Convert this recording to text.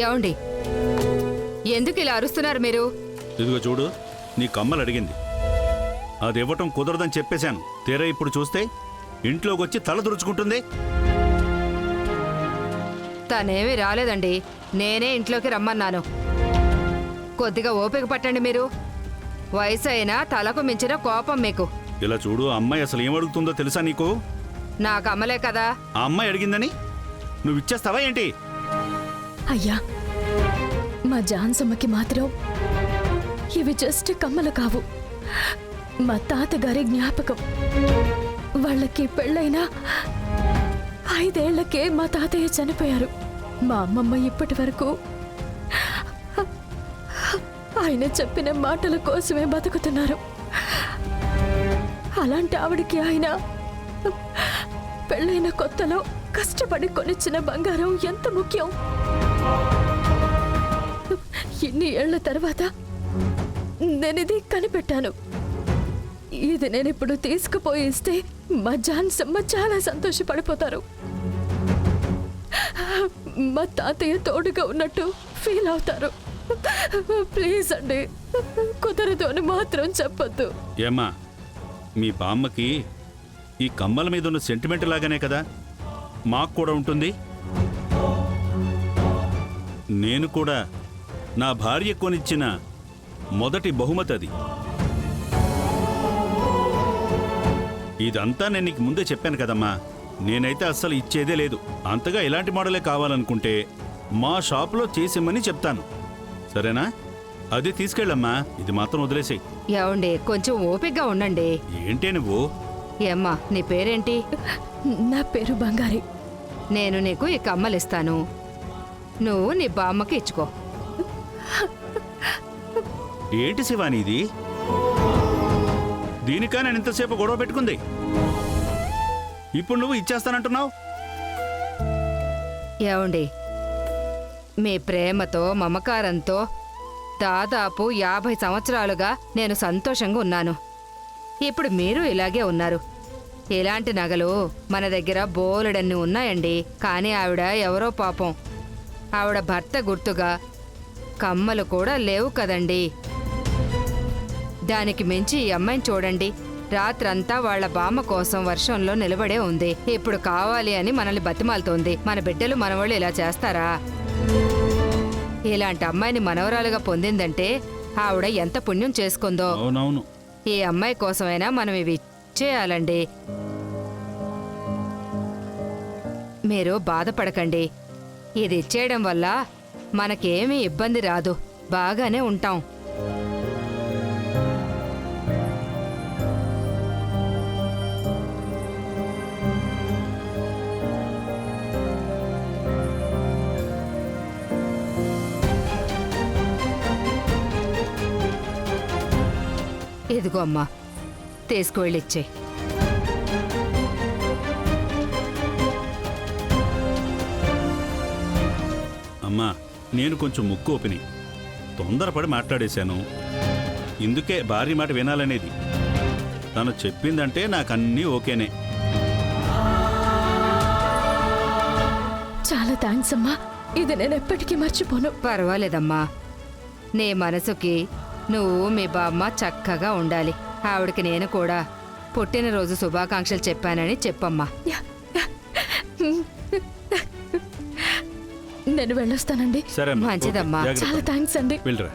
ఏమండి, ఎందుకు ఇలా అరుస్తున్నారు మీరు? ఇదిగో చూడు, నీ కమ్మలు అడిగింది, అది ఇవ్వటం కుదరదని చెప్పేశాను. తీరా ఇప్పుడు చూస్తే ఇంట్లోకి వచ్చి తల దురుచుకుంటుంది. తనేమీ రాలేదండి, నేనే ఇంట్లోకి రమ్మన్నాను. కొద్దిగా ఓపిక పట్టండి మీరు. వయసు అయినా తలకు మించిన కోపం మీకు. ఇలా చూడు, అమ్మాయి అసలు ఏమడుగుతుందో తెలుసా నీకు? నాకు అమ్మలే కదా. ఆ అమ్మాయి అడిగిందని నువ్వు ఇచ్చేస్తావా ఏంటి? అయ్యా, మా జాన్సమ్మకి మాత్రం ఇవి జస్ట్ కమ్మలు కావు, మా తాతగారి జ్ఞాపకం. వాళ్ళకి పెళ్ళైన 5 ఏళ్లకే మా తాతయ్య చనిపోయారు. మా అమ్మమ్మ ఇప్పటి వరకు ఆయన చెప్పిన మాటల కోసమే బతుకుతున్నారు. అలాంటి ఆవిడికి ఆయన పెళ్ళైన కొత్తలో కష్టపడి కొనిచ్చిన బంగారం ఎంత ముఖ్యం. ఇన్ని ఏళ్ల తర్వాత నేనిది కనిపెట్టాను. ఇది నేనిప్పుడు తీసుకుపోయి ఇస్తే మా జాన్సమ్మ చాలా సంతోషపడిపోతారు. మా తాతయ్య తోడుగా ఉన్నట్టు ఫీల్ అవుతారు. ప్లీజ్ అండి, కుదరదు అని మాత్రం చెప్పొద్దు. ఏమ్మా, మీ బామ్మకి ఈ కమ్మల మీద ఉన్న సెంటిమెంట్ లాగానే కదా మాకు కూడా ఉంటుంది. నేను కూడా నా భార్య కొనిచ్చిన మొదటి బహుమతి అది. ఇదంతా నేను నీకు ముందే చెప్పాను కదమ్మా. నేనైతే అస్సలు ఇచ్చేదే లేదు. అంతగా ఇలాంటి మోడలే కావాలనుకుంటే మా షాప్లో చేసిమ్మని చెప్తాను, సరేనా? అది తీసుకెళ్ళమ్మా, ఇది మాత్రం వదిలేసేయ్. ఏమండి, కొంచెం ఓపికగా ఉండండి. ఏంటే నువ్వు? ఏమ్మా, నీ పేరేంటి? నా పేరు బంగారి. నేను నీకు ఈ కమ్మలిస్తాను, నువ్వు నీ బామ్మకి ఇచ్చుకో. ఏంటి శివాని ఇది? దీనికా నేను ఇంతసేపు గొడవ పెట్టుకుంది? ఇప్పుడు నువ్వు ఇచ్చేస్తానంటున్నావు? ఏమండి, మీ ప్రేమతో మమకారంతో దాదాపు 50 సంవత్సరాలుగా నేను సంతోషంగా ఉన్నాను. ఇప్పుడు మీరు ఇలాగే ఉన్నారు. ఇలాంటి నగలు మన దగ్గర బోలెడన్ని ఉన్నాయండి. కానీ ఆవిడ ఎవరో పాపం, ఆవిడ భర్త గుర్తుగా కమ్మలు కూడా లేవు కదండి. దానికి మించి ఈ అమ్మాయిని చూడండి, రాత్రంతా వాళ్ల బామ్మ కోసం వర్షంలో నిలబడే ఉంది. ఇప్పుడు కావాలి అని మనల్ని బతిమాలుతోంది. మన బిడ్డలు మనవాళ్ళు ఇలా చేస్తారా? ఇలాంటి అమ్మాయిని మనవరాలుగా పొందిందంటే ఆవిడ ఎంత పుణ్యం చేసుకుందో. అవునవును. ఈ అమ్మాయి కోసమైనా మనం ఇవి ఇచ్చేయాలండి. మీరు బాధపడకండి, ఇది ఇచ్చేయడం వల్ల మనకేమీ ఇబ్బంది రాదు, బాగానే ఉంటాం. ఇదిగో అమ్మా, తీసుకువెళ్ళిచ్చే. అమ్మా, నేను కొంచెం ముక్కు ఓపిని తొందరపడి మాట్లాడేశాను. ఇందుకే భార్య మాట వినాలనేది. తను చెప్పిందంటే నాకన్నీ ఓకేనే. చాలా థ్యాంక్స్ అమ్మా, ఇది నేను ఎప్పటికీ మర్చిపోను. పర్వాలేదమ్మా, నీ మనసుకి నువ్వు మీ బామ్మ చక్కగా ఉండాలి. ఆవిడకి నేను కూడా పుట్టినరోజు శుభాకాంక్షలు చెప్పానని చెప్పమ్మా. నేను వెళ్ళొస్తానండి. సరే, మంచిదమ్మా. చాలా థ్యాంక్స్ అండి. వెళ్ళరా.